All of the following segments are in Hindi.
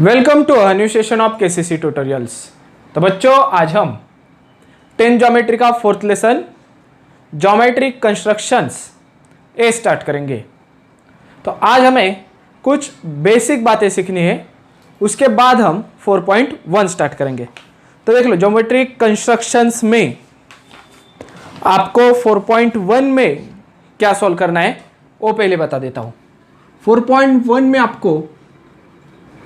Welcome to a new session of KCC tutorials. तो बच्चों, आज हम 10 ज्योमेट्री का फोर्थ लेसन ज्योमेट्री कंस्ट्रक्शंस ए स्टार्ट करेंगे। तो आज हमें कुछ बेसिक बातें सीखनी है, उसके बाद हम 4.1 स्टार्ट करेंगे। तो देख लो, ज्योमेट्री कंस्ट्रक्शंस में आपको 4.1 में क्या सॉल्व करना है वो पहले बता देता हूँ। 4.1 में आपको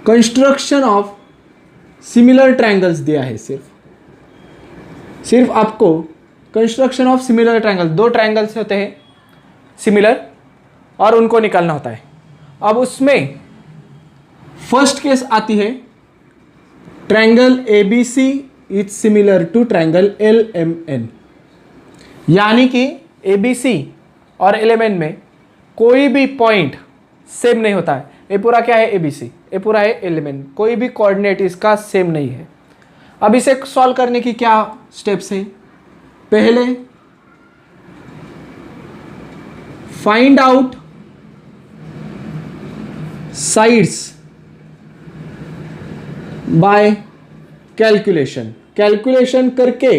कंस्ट्रक्शन ऑफ सिमिलर ट्रायंगल्स दिया है। सिर्फ आपको कंस्ट्रक्शन ऑफ सिमिलर ट्रायंगल, दो ट्रायंगल्स होते हैं सिमिलर और उनको निकालना होता है। अब उसमें फर्स्ट केस आती है triangle ABC is similar to triangle LMN, यानी कि ABC और LMN में कोई भी पॉइंट सेम नहीं होता है। ये पूरा क्या है ABC, ये पूरा है LMN, कोई भी कोऑर्डिनेट इसका सेम नहीं है। अब इसे सॉल्व करने की क्या स्टेप्स है? पहले find out sides by calculation करके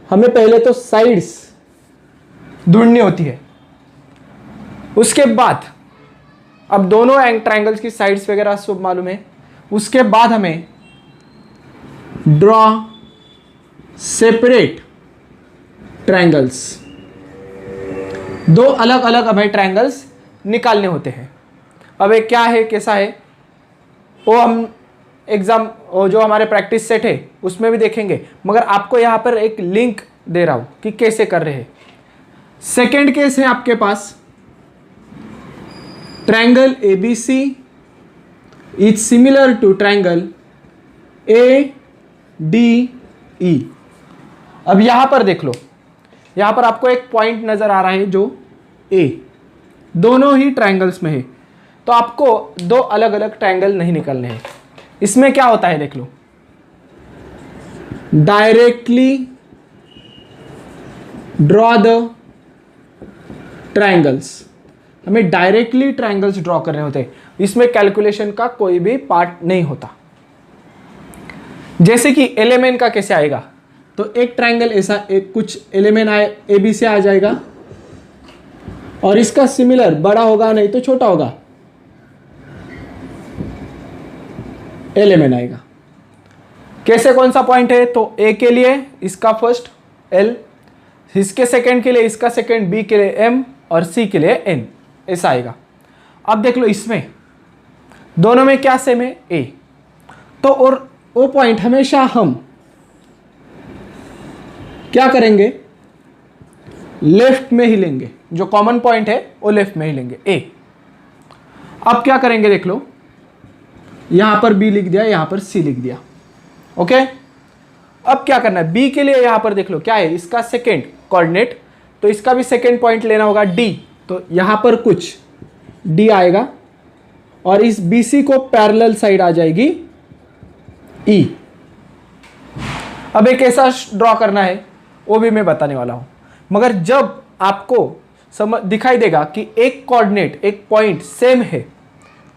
हमें पहले तो साइड्स ढूंढनी होती है। उसके बाद अब दोनों ट्रायंगल्स की साइड्स वगैरह सब मालूम है। उसके बाद हमें ड्रॉ सेपरेट ट्रायंगल्स, दो अलग अलग हमें ट्रायंगल्स निकालने होते हैं। अब ये क्या है, कैसा है, वो हम एग्जाम जो हमारे प्रैक्टिस सेट है उसमें भी देखेंगे, मगर आपको यहाँ पर एक लिंक दे रहा हूँ कि कैसे कर रहे हैं। सेकेंड केस है आपके पास triangle ABC is similar to triangle ADE। अब यहां पर देख लो, यहां पर आपको एक पॉइंट नजर आ रहा है जो A, दोनों ही ट्रायंगल्स में है। तो आपको दो अलग अलग ट्रायंगल नहीं निकालने हैं। इसमें क्या होता है देख लो, डायरेक्टली ड्रॉ द ट्रायंगल्स, हमें डायरेक्टली ट्रायंगल्स ड्रॉ करने होते हैं। इसमें कैलकुलेशन का कोई भी पार्ट नहीं होता। जैसे कि LMN का कैसे आएगा, तो एक ट्रायंगल ऐसा, एक कुछ LMN आए AB से आ जाएगा और इसका सिमिलर बड़ा होगा नहीं तो छोटा होगा, LMN आएगा। कैसे, कौन सा पॉइंट है, तो A के लिए इसका फर्स्ट L, इसके सेकंड के लिए इसका सेकंड, B के लिए M और C के लिए N, ऐसा आएगा। अब देख लो, इसमें दोनों में क्या सेम है, A। तो और वो पॉइंट हमेशा हम क्या करेंगे, लेफ्ट में ही लेंगे। जो कॉमन पॉइंट है वो लेफ्ट में ही लेंगे, A। अब क्या करेंगे देख लो, यहां पर B लिख दिया, यहां पर C लिख दिया, ओके। अब क्या करना है, B के लिए यहां पर देख लो क्या है, इसका सेकेंड कोऑर्डिनेट, तो इसका भी सेकेंड पॉइंट लेना होगा D। तो यहां पर कुछ D आएगा और इस BC को पैरेलल साइड आ जाएगी E। अब एक ऐसा ड्रॉ करना है वो भी मैं बताने वाला हूं, मगर जब आपको समझ दिखाई देगा कि एक कोऑर्डिनेट, एक पॉइंट सेम है,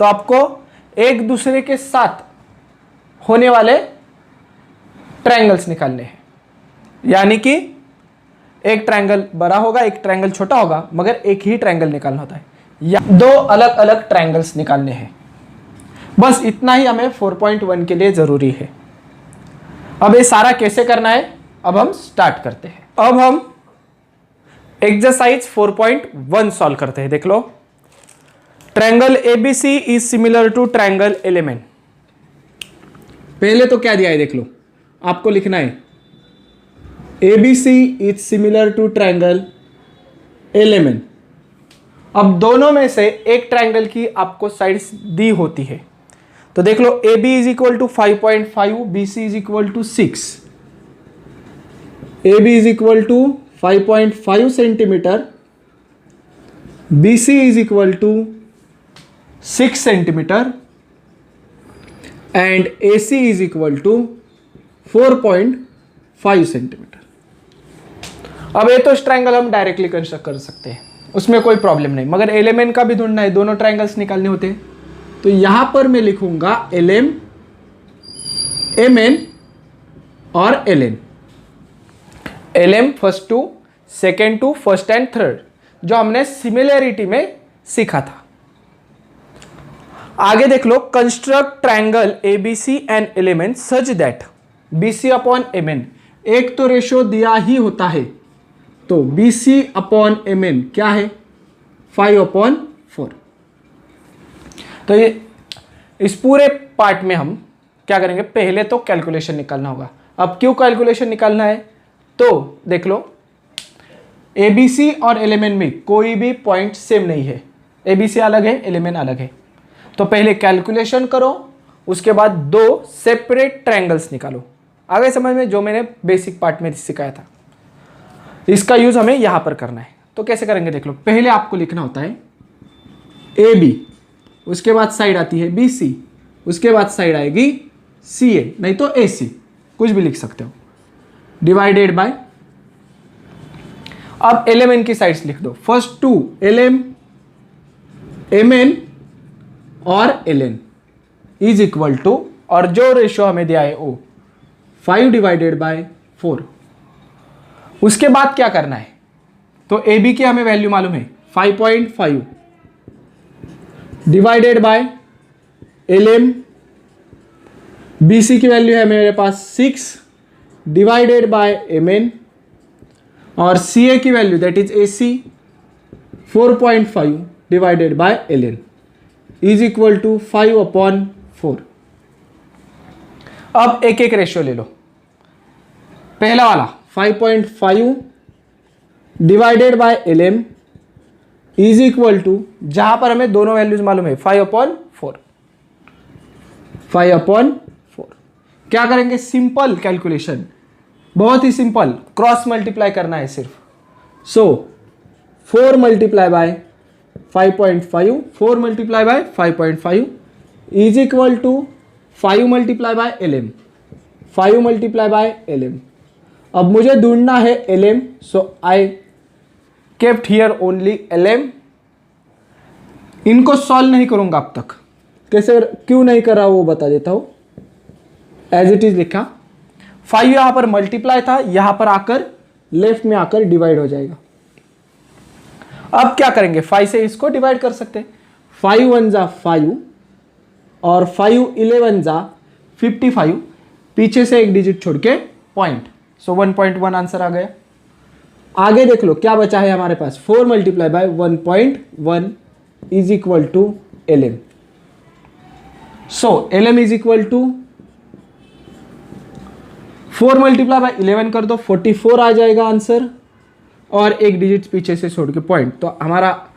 तो आपको एक दूसरे के साथ होने वाले ट्रायंगल्स निकालने हैं। यानी कि एक ट्रायंगल बड़ा होगा, एक ट्रायंगल छोटा होगा, मगर एक ही ट्रायंगल निकालना होता है, या दो अलग अलग ट्रायंगल्स निकालने हैं। बस इतना ही हमें 4.1 के लिए जरूरी है। अब ये सारा कैसे करना है, अब हम स्टार्ट करते हैं। अब हम एक्सरसाइज 4.1 सॉल्व करते हैं। देख लो, triangle ABC is similar to triangle LMN। पहले तो क्या दिया है देख लो, आपको लिखना है ABC is similar to triangle LMN। अब दोनों में से एक ट्रायंगल की आपको साइड्स दी होती है। तो देख लो, AB is equal to 5.5, BC is equal to 6। AB is equal to 5.5 centimetre, BC is equal to 6 centimetre and AC is equal to 4.5 centimetre. अब ये तो ट्रायंगल हम डायरेक्टली कंस्ट्रक्ट कर सकते हैं, उसमें कोई प्रॉब्लम नहीं, मगर LMN का भी ढूंढना है, दोनों ट्रायंगल्स निकालने होते हैं। तो यहां पर मैं लिखूंगा LM, MN और LN। LM first two, second two, first and third, जो हमने सिमिलैरिटी में सीखा था। आगे देख लो, construct triangle ABC and element such that BC upon MN, एक तो रेशियो दिया ही होता है, तो BC अपॉन MN क्या है 5/4। तो ये इस पूरे पार्ट में हम क्या करेंगे, पहले तो कैलकुलेशन निकालना होगा। अब क्यों कैलकुलेशन निकालना है, तो देख लो ABC और LMN में कोई भी पॉइंट सेम नहीं है, ABC अलग है, LMN अलग है। तो पहले कैलकुलेशन करो, उसके बाद दो सेपरेट ट्रायंगल्स निकालो। आगे समझ में, जो मैंने बेसिक पार्ट में सिखाया था, इसका यूज हमें यहां पर करना है। तो कैसे करेंगे देख लो, पहले आपको लिखना होता है AB, उसके बाद साइड आती है BC, उसके बाद साइड आएगी CA, नहीं तो AC, कुछ भी लिख सकते हो, डिवाइडेड बाय, अब LMN की साइड्स लिख दो, फर्स्ट टू LM, MN और LN इज इक्वल टू, और जो रेशियो हमें दिया है वो 5/4। उसके बाद क्या करना है, तो AB की हमें वैल्यू मालूम है 5.5 डिवाइडेड बाय LM, BC की वैल्यू है मेरे पास 6 डिवाइडेड बाय MN, और CA की वैल्यू that is AC 4.5 divided by LN is equal to 5/4। अब एक एक रेशियो ले लो, पहला वाला 5.5 divided by LM is equal to, जहां पर हमें दोनों वैल्यूज मालूम है 5/4। क्या करेंगे, सिंपल कैलकुलेशन, बहुत ही सिंपल, क्रॉस मल्टीप्लाई करना है सिर्फ। So 4 multiply by 5.5, 4 multiply by 5.5 is equal to 5 multiply by LM, 5 multiply by LM। अब मुझे ढूंढना है LM, so I kept here only LM। इनको सॉल्व नहीं करूंगा अब तक, कैसे क्यों नहीं कर रहा वो बता देता हूं। एज इट इज लिखा, 5 यहां पर मल्टीप्लाई था, यहां पर आकर लेफ्ट में आकर डिवाइड हो जाएगा। अब क्या करेंगे, 5 से इसको डिवाइड कर सकते हैं, 5 1 जा 5 और 5 11 जा 55, पीछे से एक डिजिट छोड़ के पॉइंट, सो 1.1 आंसर आ गया। आगे देख लो क्या बचा है हमारे पास, 4 multiply by 1.1 is equal to LM। So LM is equal to 4 multiply by 11 कर दो, 44 आ जाएगा आंसर, और एक डिजिट पीछे से छोड़ के पॉइंट, तो हमारा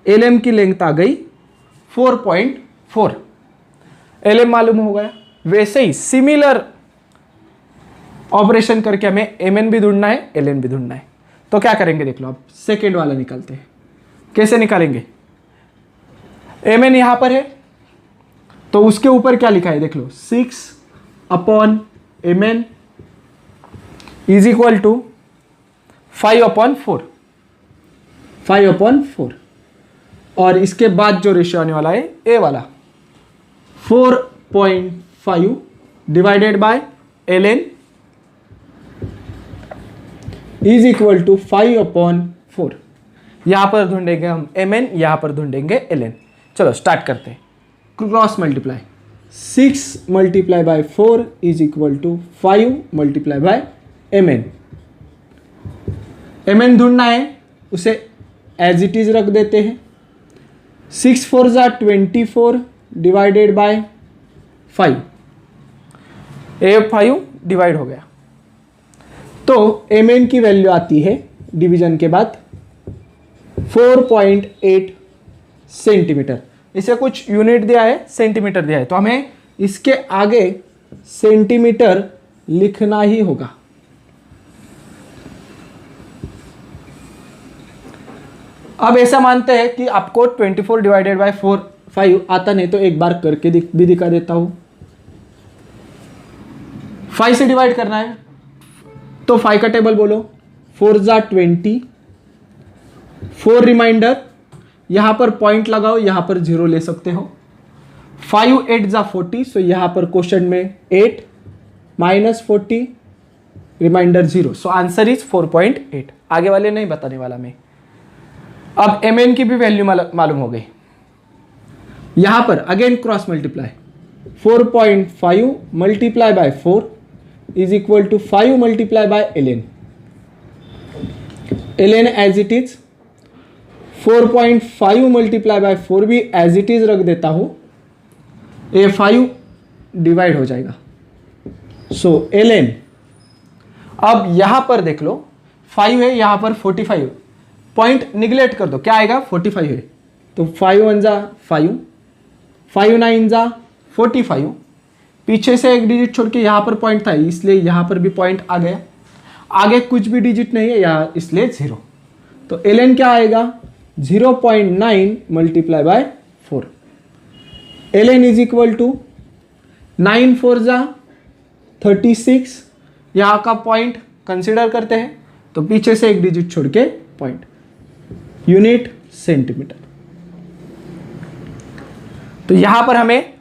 LM की लेंथ आ गई 4.4। LM मालूम हो गया। वैसे ही सिमिलर ऑपरेशन करके हमें MN भी ढूंढना है, LN भी ढूंढना है। तो क्या करेंगे देख लो, अब सेकेंड वाला निकालते हैं। कैसे निकालेंगे, MN यहां पर है, तो उसके ऊपर क्या लिखा है देख लो, 6/MN इज इक्वल टू 5/4, 5/4। और इसके बाद जो रेशियो आने वाला है ए वाला 4.5 divided by LN is equal to 5/4। यहां पर ढूंढेंगे हम MN, यहां पर ढूंढेंगे LN। चलो स्टार्ट करते हैं, cross multiply, 6 multiply by 4 is equal to 5 multiply by MN। MN ढूंढना है, उसे एज इट इज रख देते हैं, 6 4 जा 24 डिवाइडेड बाय 5, ए 5 डिवाइड हो गया। तो MN की वैल्यू आती है डिवीजन के बाद 4.8 सेंटीमीटर। इसे कुछ यूनिट दिया है, सेंटीमीटर दिया है, तो हमें इसके आगे सेंटीमीटर लिखना ही होगा। अब ऐसा मानते हैं कि आपको 24 डिवाइडेड बाय 5 आता नहीं, तो एक बार करके भी दिखा देता हूं। 5 से डिवाइड करना है, तो 5 का टेबल बोलो, 4 जा 20, 4 रिमाइंडर, यहां पर पॉइंट लगाओ, यहां पर 0 ले सकते हो, 5 8 जा 40, सो यहाँ पर क्वेश्चन में 8 minus 40 remainder 0, so answer is 4.8। आगे वाले नहीं बताने वाला मैं। अब mn की भी वैल्यू मालूम हो गई। यहां पर again cross multiply, 4.5 multiply by 4 is equal to 5 multiply by ln। ln as it is, 4.5 multiply by 4 भी एज इट इज रख देता हूं, ये 5 डिवाइड हो जाएगा, सो ln। अब यहां पर देख लो 5 है, यहां पर 45, पॉइंट निगलेक्ट कर दो, क्या आएगा 45 है, तो 5 1 जा 5, 5 9 जा 45, पीछे से एक डिजिट छोड़ के यहाँ पर पॉइंट था इसलिए यहाँ पर भी पॉइंट आ गया, आगे कुछ भी डिजिट नहीं है यहाँ इसलिए 0, तो ln क्या आएगा 0.9 multiply by 4। ln is equal to 9 4 जा 36, यहाँ का पॉइंट कंसिडर करते हैं तो पीछे से एक डिजिट छोड़ के पॉइंट, यूनिट सेंटीमीटर। तो यहां पर हमें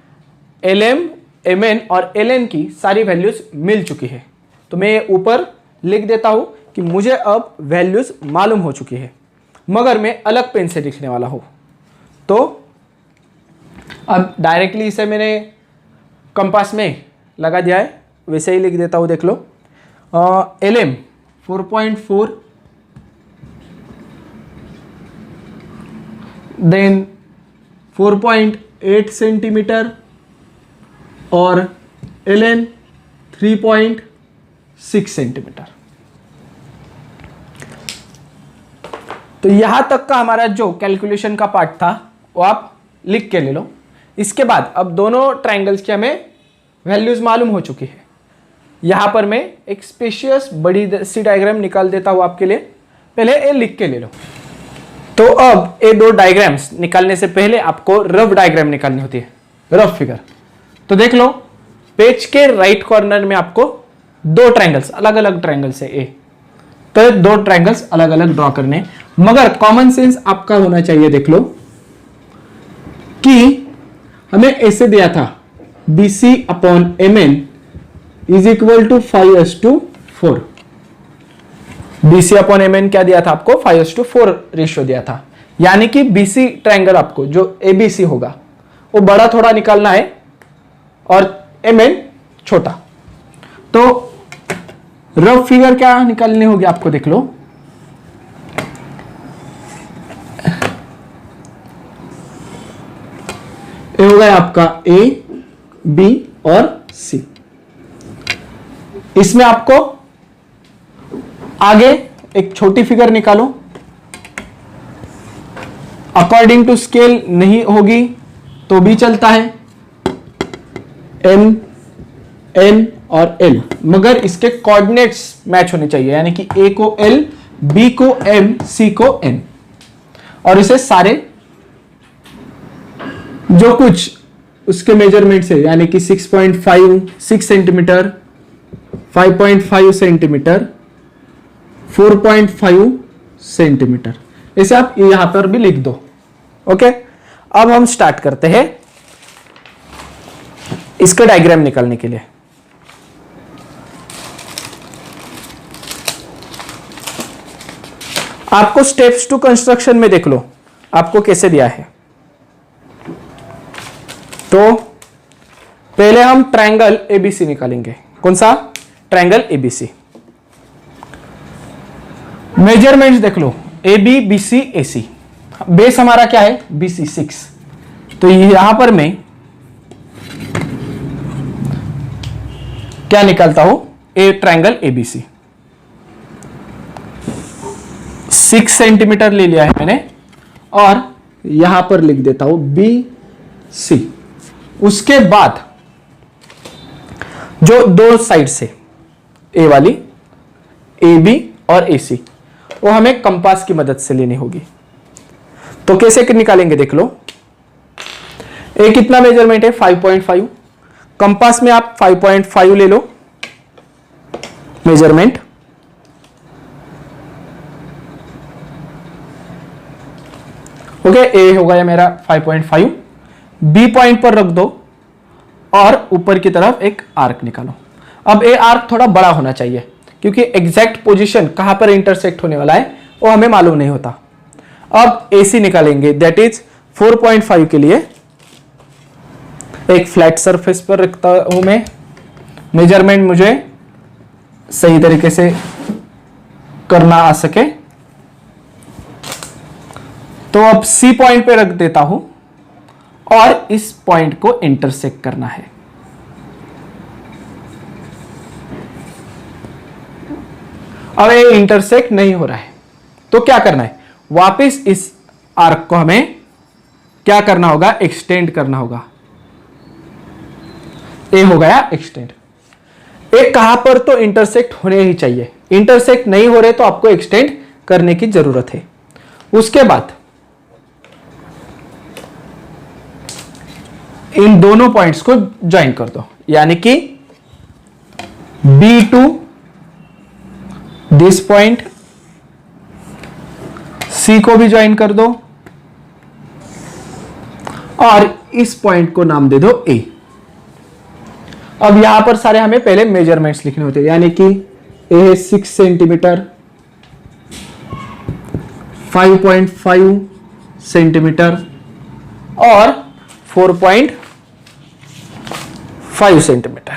lm, mn और ln की सारी वैल्यूज मिल चुकी है, तो मैं ये ऊपर लिख देता हूं कि मुझे अब वैल्यूज मालूम हो चुकी है, मगर मैं अलग पेन से लिखने वाला हूं। तो अब डायरेक्टली इसे मैंने कंपास में लगा दिया है, वैसे ही लिख देता हूं, देख लो। lm 4.4, देन 4.8 सेंटीमीटर और ln 3.6 सेंटीमीटर। तो यहां तक का हमारा जो कैलकुलेशन का पार्ट था वो आप लिख के ले लो। इसके बाद अब दोनों ट्रायंगल्स की हमें वैल्यूज मालूम हो चुकी है। यहां पर मैं एक स्पेशियस बड़ी सी डायग्राम निकाल देता हूं आपके लिए, पहले ये लिख के ले लो। तो अब ये दो डायग्राम्स निकालने से पहले आपको रफ डायग्राम निकालनी होती है, रफ फिगर। तो देख लो, पेज के राइट कॉर्नर में आपको दो ट्रायंगल्स, अलग अलग ट्रायंगल्स है ए, तो दो ट्रायंगल्स अलग अलग ड्रॉ करने, मगर कॉमन सेंस आपका होना चाहिए। देख लो कि हमें ऐसे दिया था BC upon MN is equal to 5:4। BC upon MN क्या दिया था आपको, 5:4 रेशियो दिया था, यानी कि BC ट्रायंगल आपको जो ABC होगा वो बड़ा थोड़ा निकालना है और MN छोटा। तो रफ फिगर क्या निकालनी होगी आपको, देख लो। ये होगा आपका A, B और C। इसमें आपको आगे एक छोटी फिगर निकालो, अकॉर्डिंग टू स्केल नहीं होगी तो भी चलता है, M, N और L, मगर इसके कोऑर्डिनेट्स मैच होने चाहिए, यानी कि A को L, B को M, C को N, और इसे सारे जो कुछ उसके मेजरमेंट्स है, यानी कि 6.5 सेंटीमीटर, 5.5 सेंटीमीटर, 4.5 सेंटीमीटर, इसे आप यहां पर भी लिख दो। ओके, अब हम स्टार्ट करते हैं इसका डायग्राम निकालने के लिए। आपको स्टेप्स टू कंस्ट्रक्शन में देख लो आपको कैसे दिया है। तो पहले हम ट्रायंगल ABC निकालेंगे। कौन सा? Triangle ABC। मेजरमेंट्स देख लो, AB, BC, AC। बेस हमारा क्या है? BC 6। तो यहां पर मैं क्या निकालता हूं? ए ट्रायंगल ABC 6 सेंटीमीटर ले लिया है मैंने, और यहां पर लिख देता हूं BC। उसके बाद जो दो साइड से ए वाली AB और AC, वो हमें कंपास की मदद से लेनी होगी। तो कैसे निकालेंगे देख लो। ए कितना मेजरमेंट है? 5.5। कंपास में आप 5.5 ले लो मेजरमेंट। ओके, ए हो गया मेरा 5.5। बी पॉइंट पर रख दो और ऊपर की तरफ एक आर्क निकालो। अब ये आर्क थोड़ा बड़ा होना चाहिए क्योंकि एग्जैक्ट पोजीशन कहां पर इंटरसेक्ट होने वाला है वो हमें मालूम नहीं होता। अब AC निकालेंगे, दैट इज 4.5 के लिए एक फ्लैट सरफेस पर रखता हूं मैं, मेजरमेंट मुझे सही तरीके से करना आ सके। तो अब C पॉइंट पे रख देता हूं और इस पॉइंट को इंटरसेक्ट करना है। अब ये इंटरसेक्ट नहीं हो रहा है तो क्या करना है, वापस इस आर्क को हमें क्या करना होगा, एक्सटेंड करना होगा। ये हो गया एक्सटेंड। एक कहां पर तो इंटरसेक्ट होने ही चाहिए, इंटरसेक्ट नहीं हो रहे तो आपको एक्सटेंड करने की जरूरत है। उसके बाद इन दोनों पॉइंट्स को ज्वाइन कर दो, यानी कि B to this point, C को भी ज्वाइन कर दो और इस पॉइंट को नाम दे दो A। अब यहां पर सारे हमें पहले मेजरमेंट्स लिखने होते हैं, यानी कि A है 6 सेंटीमीटर, 5.5 सेंटीमीटर और 4.5 सेंटीमीटर।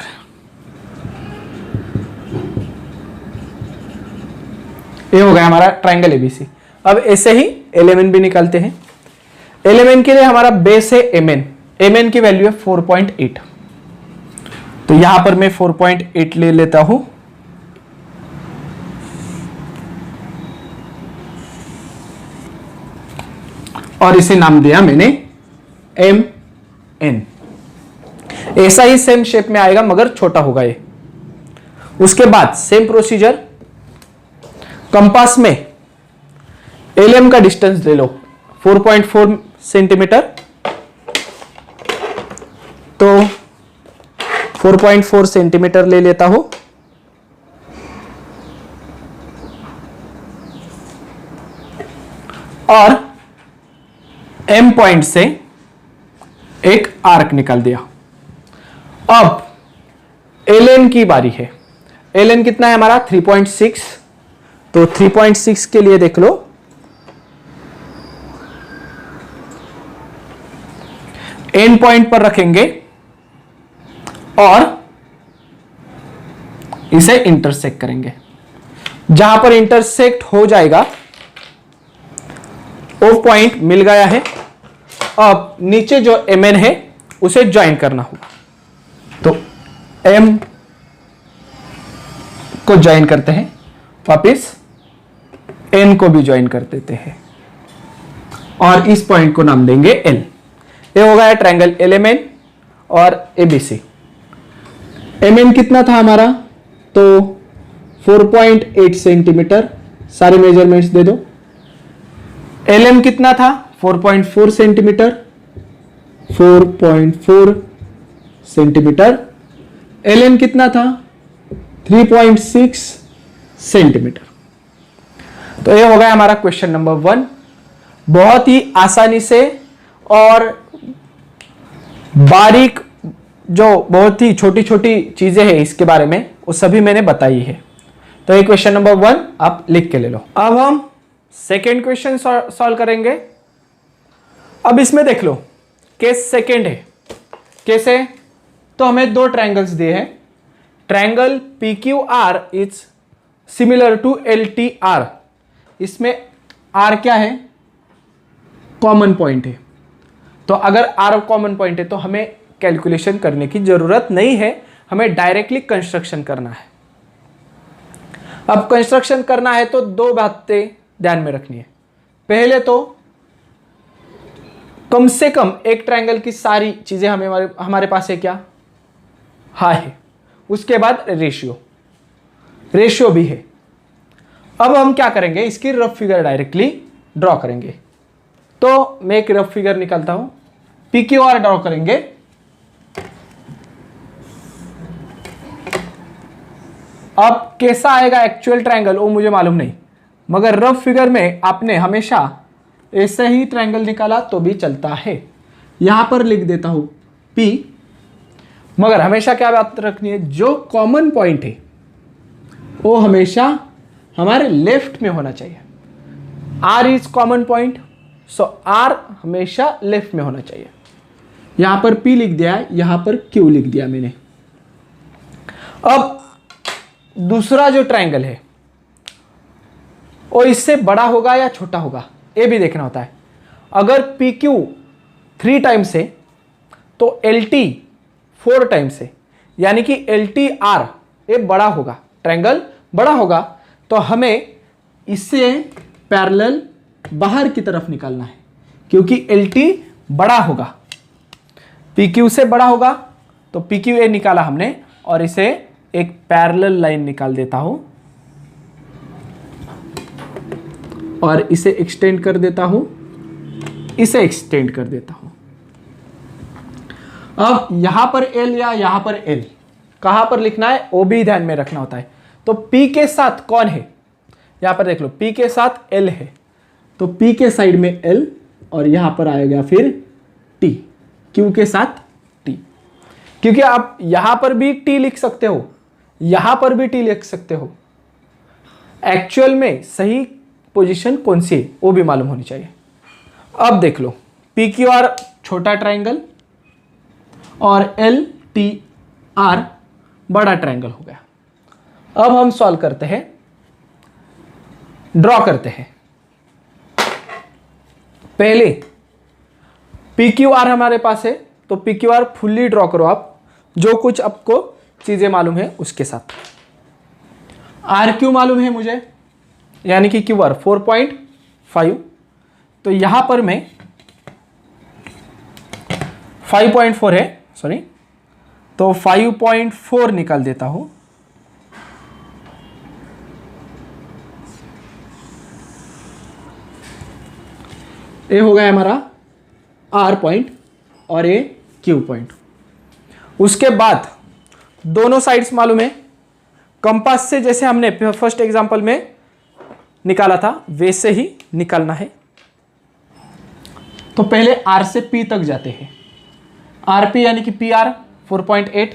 ये हो गया हमारा ट्रायंगल ABC। अब ऐसे ही LMN भी निकालते हैं। LMN के लिए हमारा बेस है MN की वैल्यू है 4.8, तो यहां पर मैं 4.8 ले लेता हूं और इसे नाम दिया मैंने MN। ऐसा ही सेम शेप में आएगा मगर छोटा होगा ये। उसके बाद सेम प्रोसीजर, कंपास में LM का डिस्टेंस ले लो 4.4 सेंटीमीटर, तो 4.4 सेंटीमीटर ले लेता हूं और M पॉइंट से एक आर्क निकाल दिया। अब LN की बारी है। LN कितना है हमारा 3.6, तो 3.6 के लिए देख लो, N पॉइंट पर रखेंगे और इसे इंटरसेक्ट करेंगे। जहां पर इंटरसेक्ट हो जाएगा वो पॉइंट मिल गया है। अब नीचे जो MN है उसे ज्वाइन करना होगा, तो M को ज्वाइन करते हैं, वापिस N को भी ज्वाइन कर देते हैं और इस पॉइंट को नाम देंगे L। ये हो गया ट्रायंगल LMN और ABC। MN कितना था हमारा, तो 4.8 सेंटीमीटर, सारे मेजरमेंट्स दे दो। LM कितना था 4.4 सेंटीमीटर, 4.4 सेंटीमीटर। LN कितना था 3.6 सेंटीमीटर। तो ये हो गया हमारा क्वेश्चन नंबर 1। बहुत ही आसानी से और बारीक जो बहुत ही छोटी छोटी चीजें हैं इसके बारे में वो सभी मैंने बताई है। तो ये क्वेश्चन नंबर 1 आप लिख के ले लो। अब हम सेकेंड क्वेश्चन सॉल्व करेंगे। अब इसमें देख लो केस सेकेंड है। कैसे, तो हमें दो ट्रायंगल्स दिए हैं। Triangle PQR is similar to LTR। इसमें R क्या है, कॉमन पॉइंट है। तो अगर R कॉमन पॉइंट है तो हमें कैलकुलेशन करने की जरूरत नहीं है, हमें डायरेक्टली कंस्ट्रक्शन करना है। अब कंस्ट्रक्शन करना है तो दो बातें ध्यान में रखनी है। पहले तो कम से कम एक ट्रायंगल की सारी चीजें हमारे पास है क्या, हाँ है। उसके बाद रेशियो भी है। अब हम क्या करेंगे, इसकी रफ फिगर डायरेक्टली ड्रॉ करेंगे। तो मैं एक रफ फिगर निकालता हूं, PQR ड्रॉ करेंगे। अब कैसा आएगा एक्चुअल ट्रायंगल वो मुझे मालूम नहीं, मगर रफ फिगर में आपने हमेशा ऐसे ही ट्रायंगल निकाला तो भी चलता है। यहां पर लिख देता हूं P, मगर हमेशा क्या बात रखनी है, जो कॉमन पॉइंट है वो हमेशा हमारे लेफ्ट में होना चाहिए। R is common point, so R हमेशा लेफ्ट में होना चाहिए। यहां पर P लिख दिया है, यहां पर Q लिख दिया मैंने। अब दूसरा जो ट्रायंगल है वो इससे बड़ा होगा या छोटा होगा, ये भी देखना होता है। अगर PQ 3 टाइम्स है तो LT 4 टाइम्स है, यानी कि LTR ये बड़ा होगा, ट्रायंगल बड़ा होगा, तो हमें इससे पैरेलल बाहर की तरफ निकालना है, क्योंकि LT बड़ा होगा, PQ से बड़ा होगा। तो PQA निकाला हमने और इसे एक पैरेलल लाइन निकाल देता हूं और इसे एक्सटेंड कर देता हूं, इसे एक्सटेंड कर देता हूं। अब यहां पर L या यहां पर L कहां पर लिखना है वो भी ध्यान में रखना होता है। तो P के साथ कौन है, यहां पर देख लो, P के साथ L है, तो P के साइड में L और यहां पर आएगा फिर T, Q के साथ T, क्योंकि आप यहां पर भी T लिख सकते हो, यहां पर भी T लिख सकते हो। एक्चुअल में सही पोजीशन कौन सी है वो भी मालूम होनी चाहिए। अब देख लो, PQR छोटा ट्रायंगल और LTR बड़ा ट्रायंगल हो गया। अब हम सॉल्व करते हैं, ड्रॉ करते हैं। पहले PQR हमारे पास है, तो PQR फुल्ली ड्रॉ करो आप, जो कुछ आपको चीजें मालूम है उसके साथ। RQ मालूम है मुझे, यानी कि QR 4.5, तो यहां पर मैं 5.4 है, सॉरी, तो 5.4 निकाल देता हूं। ये हो गया हमारा R पॉइंट और ये Q पॉइंट। उसके बाद दोनों साइड्स मालूम है, कंपास से जैसे हमने फर्स्ट एग्जांपल में निकाला था वैसे ही निकालना है। तो पहले R से P तक जाते हैं, RP यानी कि PR 4.8,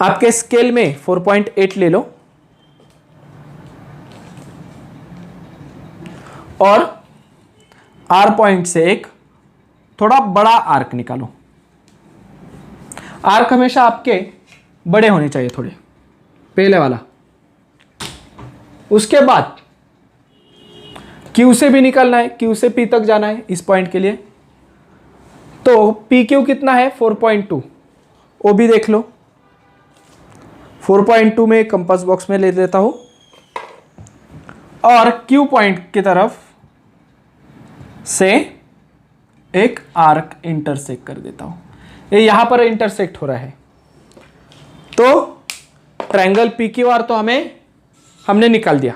आपके स्केल में 4.8 ले लो और R पॉइंट से एक थोड़ा बड़ा आर्क निकालो। आर्क हमेशा आपके बड़े होने चाहिए थोड़े, पहले वाला। उसके बाद Q से भी निकालना है, Q से P तक जाना है इस पॉइंट के लिए। तो PQ कितना है 4.2, वो भी देख लो। 4.2 में कंपास बॉक्स में ले लेता हूं और Q पॉइंट की तरफ से एक आर्क इंटरसेक्ट कर देता हूं। ये यहां पर इंटरसेक्ट हो रहा है, तो ट्रायंगल PQR तो हमने निकाल दिया,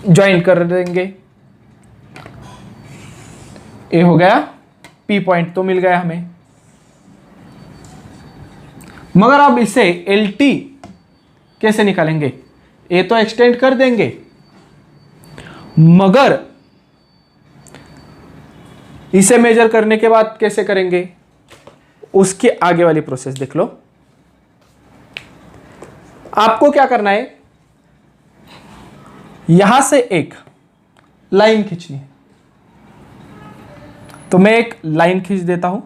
ज्वाइन कर देंगे। ये हो गया, P पॉइंट तो मिल गया हमें। मगर अब इसे LT कैसे निकालेंगे, ये तो एक्सटेंड कर देंगे, मगर इसे मेजर करने के बाद कैसे करेंगे, उसके आगे वाली प्रोसेस देख लो। आपको क्या करना है, यहां से एक लाइन खींचनी है, तो मैं एक लाइन खींच देता हूं।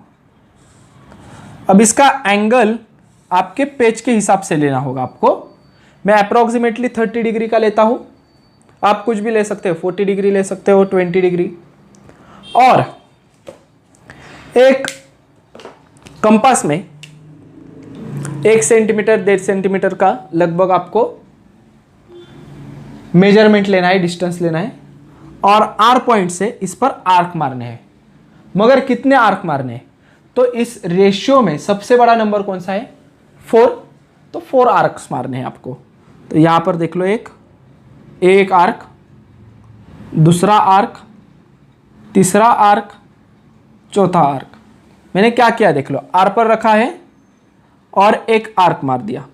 अब इसका एंगल आपके पेज के हिसाब से लेना होगा आपको। मैं अप्रोक्सीमेटली 30 डिग्री का लेता हूं, आप कुछ भी ले सकते हो, 40 डिग्री ले सकते हो, 20 डिग्री। और एक कंपास में 1 सेंटीमीटर 1.5 सेंटीमीटर का लगभग आपको मेजरमेंट लेना है, डिस्टेंस लेना है, और आर पॉइंट से इस पर आर्क मारने हैं। मगर कितने आर्क मारने हैं, तो इस रेशियो में सबसे बड़ा नंबर कौन सा है, 4, तो 4 आर्क्स मारने हैं आपको। तो यहां पर देख लो, एक आर्क, दूसरा आर्क, तीसरा आर्क, चौथा आर्क। मैंने क्या किया देख लो, आर पर रखा है और एक आर्क मार दिया।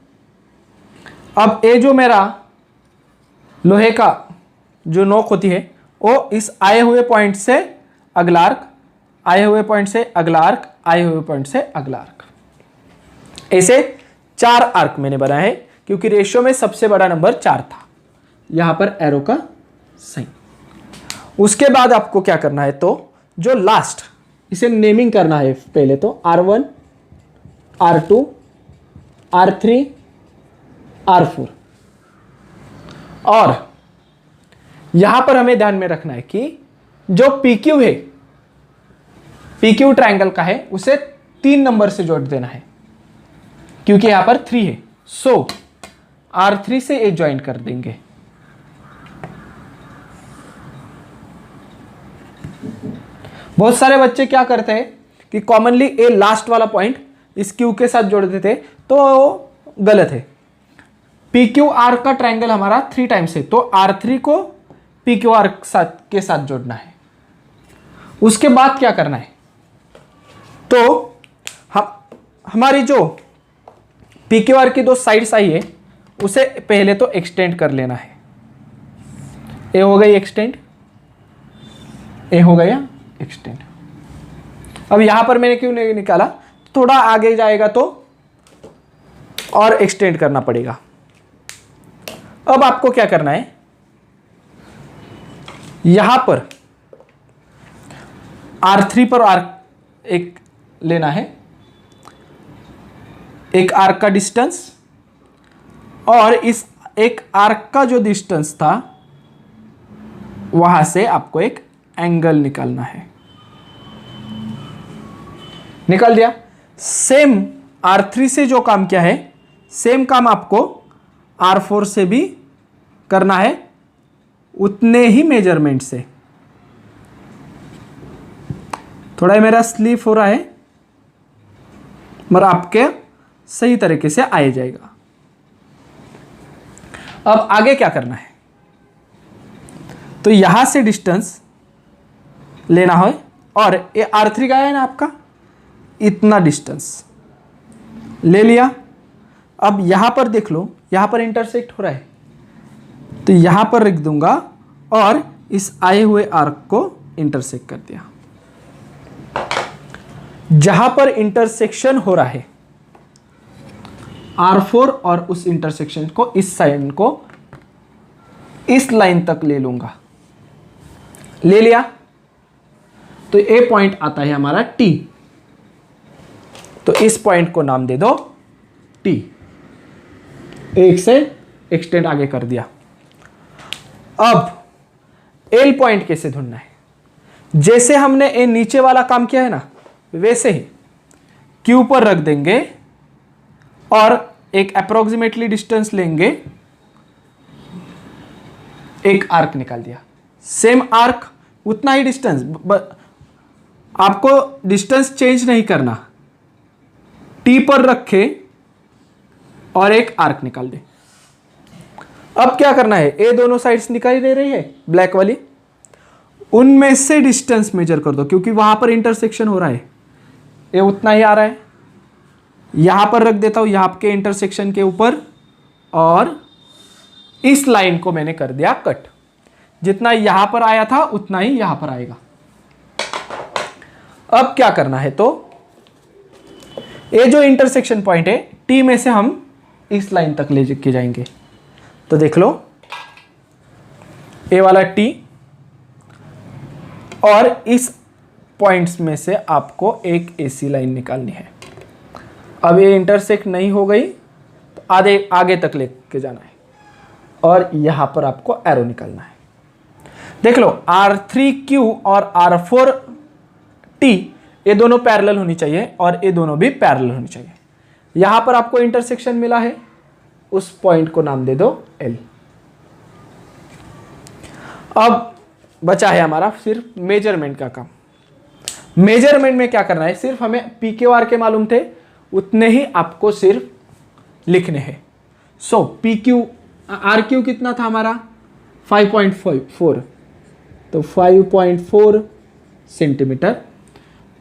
अब ये जो मेरा लोहे का जो नोक होती है वो इस आए हुए पॉइंट से अगला आर्क, आए हुए पॉइंट से अगला आर्क, आए हुए पॉइंट से अगला आर्क। ऐसे 4 आर्क मैंने बनाए हैं क्योंकि रेशियो में सबसे बड़ा नंबर 4 था। यहां पर एरो का साइन। उसके बाद आपको क्या करना है, तो जो लास्ट, इसे नेमिंग करना है पहले तो R1, R2, R3, R4। और यहां पर हमें ध्यान में रखना है कि जो PQ है, PQ ट्रायंगल का है, उसे 3 नंबर से जोड़ देना है क्योंकि यहां पर 3 है। सो R3 से ए ज्वाइन कर देंगे। बहुत सारे बच्चे क्या करते हैं कि कॉमनली ए लास्ट वाला पॉइंट इस क्यू के साथ जोड़ देते, तो गलत है। PQR का ट्रायंगल हमारा 3 टाइम्स है, तो R3 को PQR के साथ जोड़ना है। उसके बाद क्या करना है, तो हमारी जो PQR की 2 साइड्स आई है उसे पहले तो एक्सटेंड कर लेना है। ए हो गई एक्सटेंड, ए हो गया एक्सटेंड। अब यहां पर मैंने क्यों नहीं निकाला, थोड़ा आगे जाएगा तो और एक्सटेंड करना पड़ेगा। अब आपको क्या करना है, यहां पर R3 पर आर्क एक लेना है, एक आर्क का डिस्टेंस, और इस एक आर्क का जो डिस्टेंस था वहां से आपको एक एंगल निकालना है। निकाल दिया। सेम R3 से जो काम किया है, सेम काम आपको R4 से भी करना है, उतने ही मेजरमेंट से। थोड़ा मेरा स्लिप हो रहा है, मगर आपके सही तरीके से आ जाएगा। अब आगे क्या करना है, तो यहां से डिस्टेंस लेना है, और ये R3 का है ना आपका, इतना डिस्टेंस ले लिया। अब यहां पर देख लो, यहां पर इंटरसेक्ट हो रहा है, तो यहां पर रख दूंगा और इस आए हुए आर्क को इंटरसेक्ट कर दिया। जहां पर इंटरसेक्शन हो रहा है R4 और उस इंटरसेक्शन को, इस साइड को इस लाइन तक ले लूंगा। ले लिया, तो ए पॉइंट आता है हमारा T, तो इस पॉइंट को नाम दे दो T। एक से एक्सटेंड आगे कर दिया। अब L पॉइंट कैसे ढूंढना है, जैसे हमने ए नीचे वाला काम किया है ना, वैसे ही Q पर रख देंगे और एक अप्रोक्सीमेटली डिस्टेंस लेंगे, एक आर्क निकाल दिया। सेम आर्क, उतना ही डिस्टेंस, आपको डिस्टेंस चेंज नहीं करना, T पर रखे और एक आर्क निकाल दे। अब क्या करना है, ए दोनों साइड्स निकाली दे रही है ब्लैक वाली, उनमें से डिस्टेंस मेजर कर दो क्योंकि वहां पर इंटरसेक्शन हो रहा है। ये उतना ही आ रहा है, यहां पर रख देता हूं, यहां के इंटरसेक्शन के ऊपर, और इस लाइन को मैंने कर दिया कट। जितना यहां पर आया था उतना ही यहां पर आएगा। अब क्या करना है, तो ये जो इंटरसेक्शन पॉइंट है T में से हम इस लाइन तक ले के जाएंगे। तो देख लो, ए वाला T, और इस पॉइंट्स में से आपको एक AC लाइन निकालनी है। अब ये इंटरसेक्ट नहीं हो गई तो आगे तक लेके जाना है, और यहां पर आपको एरो निकालना है। देख लो, R3Q और R4T ये दोनों पैरेलल होनी चाहिए, और ये दोनों भी पैरेलल होनी चाहिए। यहां पर आपको इंटरसेक्शन मिला है, उस पॉइंट को नाम दे दो L। अब बचा है हमारा सिर्फ मेजरमेंट का काम। मेजरमेंट में क्या करना है, सिर्फ हमें PQR के मालूम थे, उतने ही आपको सिर्फ लिखने हैं। सो RQ कितना था हमारा, 5.4, तो 5.4 सेंटीमीटर।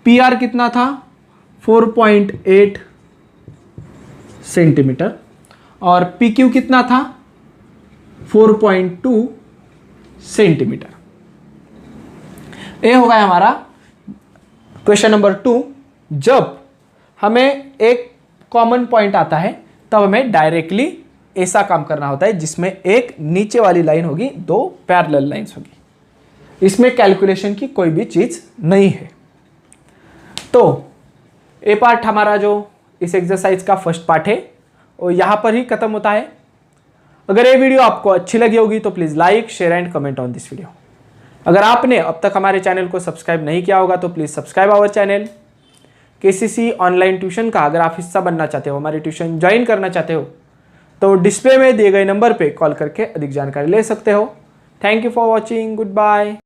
PR कितना था, 4.8 सेंटीमीटर, और PQ कितना था, 4.2 सेंटीमीटर। ये हो गया हमारा क्वेश्चन नंबर 2, जब हमें एक कॉमन पॉइंट आता है तब हमें डायरेक्टली ऐसा काम करना होता है जिसमें एक नीचे वाली लाइन होगी, दो पैरेलल लाइंस होगी। इसमें कैलकुलेशन की कोई भी चीज नहीं है। तो ये पार्ट हमारा जो इस एक्सरसाइज का फर्स्ट पार्ट है और यहां पर ही खत्म होता है। अगर ये वीडियो आपको अच्छी लगी होगी तो please like, share and comment on this video. अगर आपने अब तक हमारे चैनल को सब्सक्राइब नहीं किया होगा तो please subscribe our channel. KCC online tuition का अगर आप हिस्सा बनना चाहते हो, हमारी ट्यूशन ज्वाइन करना चाहते हो, तो डिस्प्ले में दिए गए नंबर पे कॉल करके अधिक जानकारी ले सकते हो। Thank you for watching, good bye.